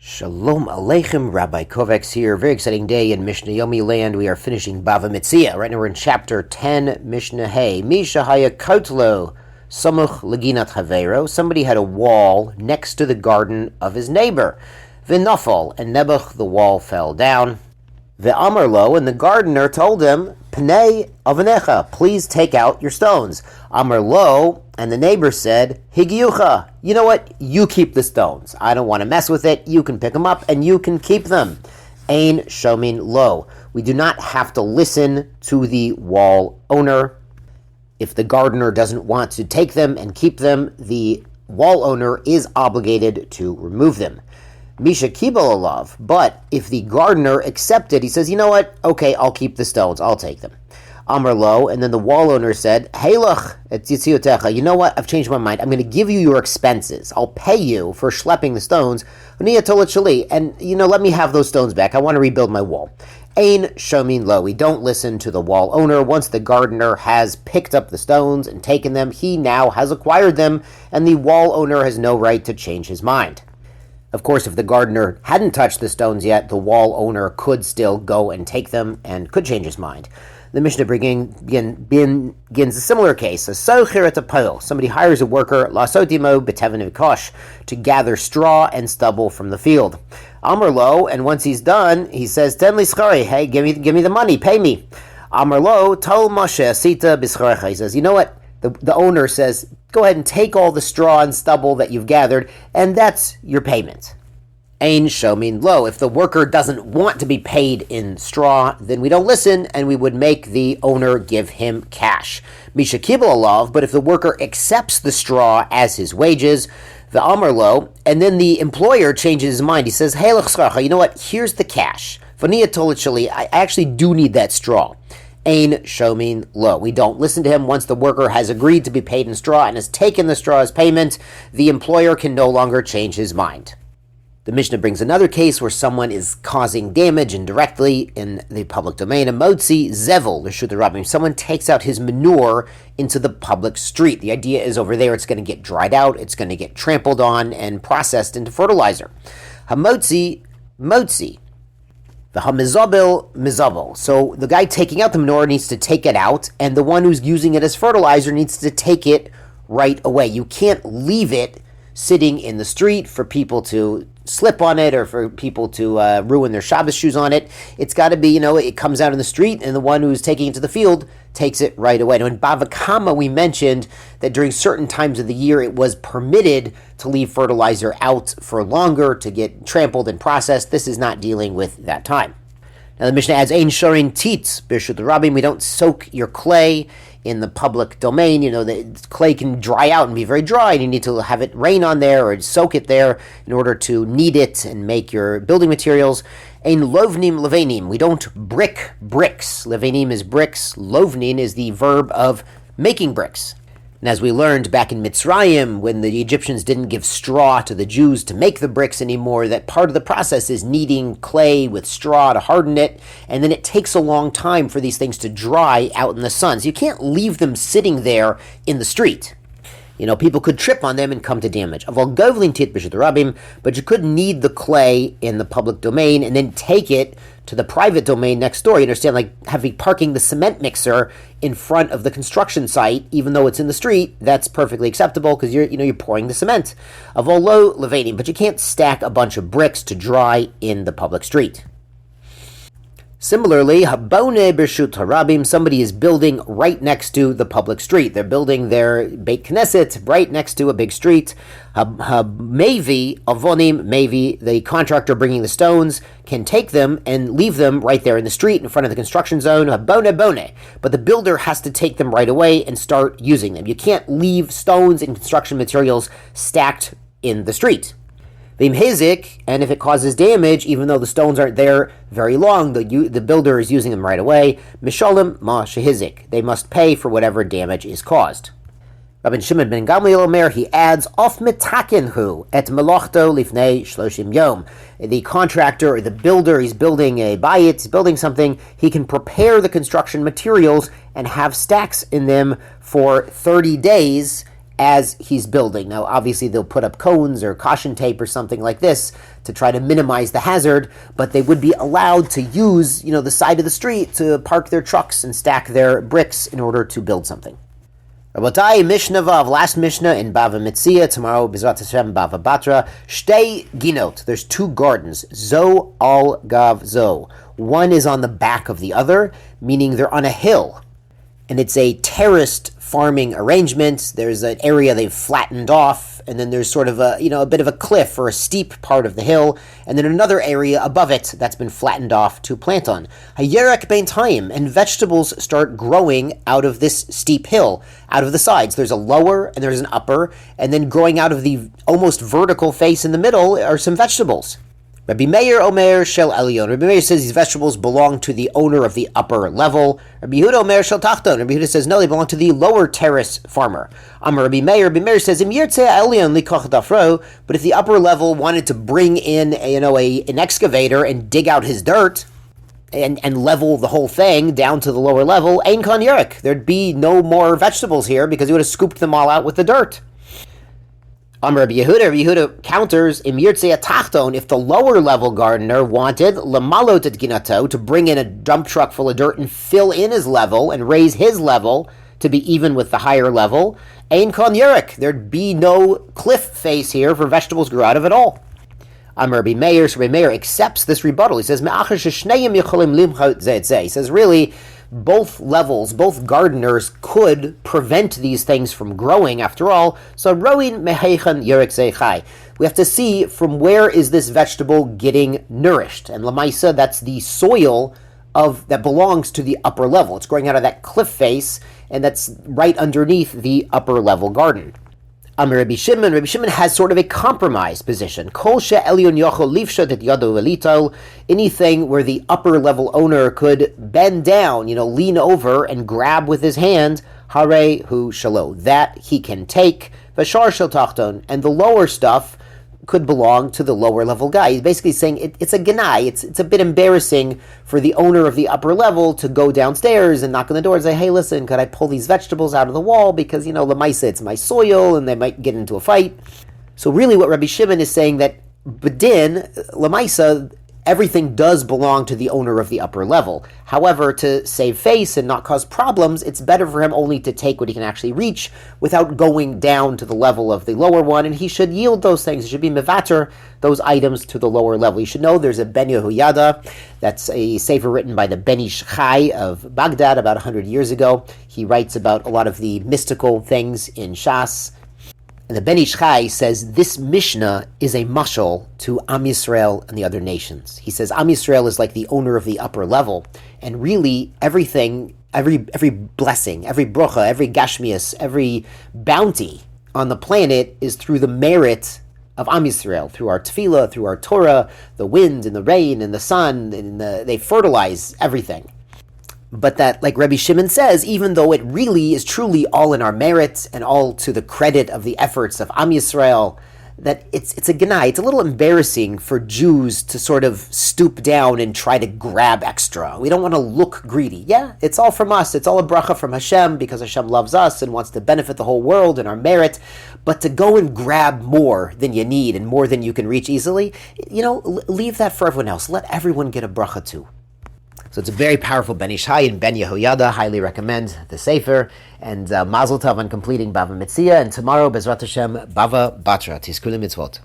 Shalom Aleichem, Rabbi Kovacs here. Very exciting day in Mishnah Yomi land. We are finishing Bava Metzia. Right now we're in chapter 10, Mishnah Hey. Misha Haya Kotlo Samuch Laginat Havero. Somebody had a wall next to the garden of his neighbor. V'nafal, and Nebuch, the wall fell down. Ve'amarlo, and the gardener told him, Pnei avanecha, please take out your stones. Amarlo, and the neighbor said, Higiyucha, you know what? You keep the stones. I don't want to mess with it. You can pick them up and you can keep them. Ein shomin lo. We do not have to listen to the wall owner. If the gardener doesn't want to take them and keep them, the wall owner is obligated to remove them. Misha kibel alav, but if the gardener accepted, he says, you know what? Okay, I'll keep the stones. I'll take them. Amar lo, and then the wall owner said, Heilach et yitziotecha, you know what? I've changed my mind. I'm going to give you your expenses. I'll pay you for schlepping the stones. And let me have those stones back. I want to rebuild my wall. Ein shomin lo. We don't listen to the wall owner. Once the gardener has picked up the stones and taken them, he now has acquired them, and the wall owner has no right to change his mind. Of course, if the gardener hadn't touched the stones yet, the wall owner could still go and take them and could change his mind. The Mishnah begins a similar case. Somebody hires a worker to gather straw and stubble from the field. Amar lo, and once he's done, he says, Ten li schari, hey, give me the money, pay me. Amar lo, tol Moshe sita b'scharecha. He says, you know what? The owner says, go ahead and take all the straw and stubble that you've gathered, and that's your payment. Ein shomin lo. If the worker doesn't want to be paid in straw, then we don't listen, and we would make the owner give him cash. Misha kibel alav, but if the worker accepts the straw as his wages, the amar lo, and then the employer changes his mind. He says, hey, you know what? Here's the cash. I actually do need that straw. Ein shomin lo. We don't listen to him. Once the worker has agreed to be paid in straw and has taken the straw as payment, the employer can no longer change his mind. The Mishnah brings another case where someone is causing damage indirectly in the public domain. A motzi zevel, l'shut rabim. Someone takes out his manure into the public street. The idea is over there it's going to get dried out, it's going to get trampled on and processed into fertilizer. Hamotzi, motzi. The hamizabil, mizabel. So the guy taking out the manure needs to take it out, and the one who's using it as fertilizer needs to take it right away. You can't leave it sitting in the street for people to slip on it or for people to ruin their Shabbos shoes on it. It's got to be, it comes out in the street, and the one who's taking it to the field takes it right away. Now, in Bava Kama, we mentioned that during certain times of the year, it was permitted to leave fertilizer out for longer to get trampled and processed. This is not dealing with that time. Now, the Mishnah adds, Ein shorin titz b'rshut rabim. We don't soak your clay in the public domain. The clay can dry out and be very dry, and you need to have it rain on there or soak it there in order to knead it and make your building materials. Ein lovnim levenim. We don't brick bricks. Levenim is bricks. Lovnin is the verb of making bricks. And as we learned back in Mitzrayim, when the Egyptians didn't give straw to the Jews to make the bricks anymore, that part of the process is kneading clay with straw to harden it, and then it takes a long time for these things to dry out in the sun. So you can't leave them sitting there in the street. People could trip on them and come to damage. But you could knead the clay in the public domain and then take it to the private domain next door. You understand, like parking the cement mixer in front of the construction site, even though it's in the street, that's perfectly acceptable because you're pouring the cement. Avolo levanim, but you can't stack a bunch of bricks to dry in the public street. Similarly, habone b'rshut harabim, somebody is building right next to the public street. They're building their Beit Knesset right next to a big street. Mevi, avonim, mevi, the contractor bringing the stones can take them and leave them right there in the street in front of the construction zone. Habone bone, but the builder has to take them right away and start using them. You can't leave stones and construction materials stacked in the street. Vim hizik, and if it causes damage, even though the stones aren't there very long, the builder is using them right away. Mishalim ma shehizik. They must pay for whatever damage is caused. Rabbi Shimon ben Gamliel Omer, he adds, Of mitakinhu et melochto lifnei shloshim yom. The contractor or the builder, he's building a bayit, he's building something, he can prepare the construction materials and have stacks in them for 30 days as he's building. Now, obviously, they'll put up cones or caution tape or something like this to try to minimize the hazard, but they would be allowed to use, the side of the street to park their trucks and stack their bricks in order to build something. Rabotai, Mishnah Vav, last Mishnah in Bava Metzia, tomorrow, Bezrat Hashem, Bava Batra, Shtei Ginot, there's two gardens, Zo al Gav Zo. One is on the back of the other, meaning they're on a hill, and it's a terraced farming arrangement. There's an area they've flattened off, and then there's sort of a bit of a cliff or a steep part of the hill, and then another area above it that's been flattened off to plant on. Hayerek bein taim, and vegetables start growing out of this steep hill, out of the sides. There's a lower and there's an upper, and then growing out of the almost vertical face in the middle are some vegetables. Rabbi Meir Omer Shel Elyon. Rabbi Meir says these vegetables belong to the owner of the upper level. Rabbi Yehuda Omer Shel Tachton. Rabbi Yehuda says no, they belong to the lower terrace farmer. Amar Rabbi Meir says Im Yirtzeh Elyon Likoch Dafro. But if the upper level wanted to bring in an excavator and dig out his dirt and level the whole thing down to the lower level, Ein Kon Yerek. There'd be no more vegetables here because he would have scooped them all out with the dirt. Rabbi Yehuda counters, Im Yirtzeh Tachton, if the lower level gardener wanted Lamalot et Ginato, to bring in a dump truck full of dirt and fill in his level and raise his level to be even with the higher level, Ein Kon Yerek, there'd be no cliff face here for vegetables grow out of at all. Rabbi Meir accepts this rebuttal. He says, he says, really, both levels, both gardeners could prevent these things from growing after all. So roin mehechan yerek zeichai. We have to see from where is this vegetable getting nourished. And lamaisa, that's the soil that belongs to the upper level. It's growing out of that cliff face, and that's right underneath the upper level garden. Rabbi Shimon has sort of a compromise position. Kol she'elyon yochol lifshot et yado velitol, anything where the upper level owner could bend down, lean over and grab with his hand, hare hu shalo, that he can take, v'shar shel tachton, and the lower stuff could belong to the lower level guy. He's basically saying it's a ganai. It's a bit embarrassing for the owner of the upper level to go downstairs and knock on the door and say, hey, listen, could I pull these vegetables out of the wall? Because, lemaisa, it's my soil, and they might get into a fight. So really what Rabbi Shimon is saying that Bedin, lemaisa, everything does belong to the owner of the upper level. However, to save face and not cause problems, it's better for him only to take what he can actually reach without going down to the level of the lower one, and he should yield those things. He should be mevater those items to the lower level. You should know there's a Ben Yehoyada, that's a sefer written by the Ben Ish Chai of Baghdad about 100 years ago. He writes about a lot of the mystical things in Shas. And the Ben Ish Chai says this Mishnah is a mashal to Am Yisrael and the other nations. He says Am Yisrael is like the owner of the upper level, and really everything, every blessing, every brocha, every gashmias, every bounty on the planet is through the merit of Am Yisrael, through our tefillah, through our Torah, the wind and the rain and the sun, and they fertilize everything. But that, like Rabbi Shimon says, even though it really is truly all in our merit and all to the credit of the efforts of Am Yisrael, that it's a ganai. It's a little embarrassing for Jews to sort of stoop down and try to grab extra. We don't want to look greedy. Yeah, it's all from us. It's all a bracha from Hashem because Hashem loves us and wants to benefit the whole world and our merit. But to go and grab more than you need and more than you can reach easily, leave that for everyone else. Let everyone get a bracha too. So it's a very powerful Ben Ish Chai and Ben Yehoyada. Highly recommend the Sefer. And Mazel Tov on completing Bava Metzia. And tomorrow, Bezrat Hashem, Bava Batra. Tiskulim Mitzvot.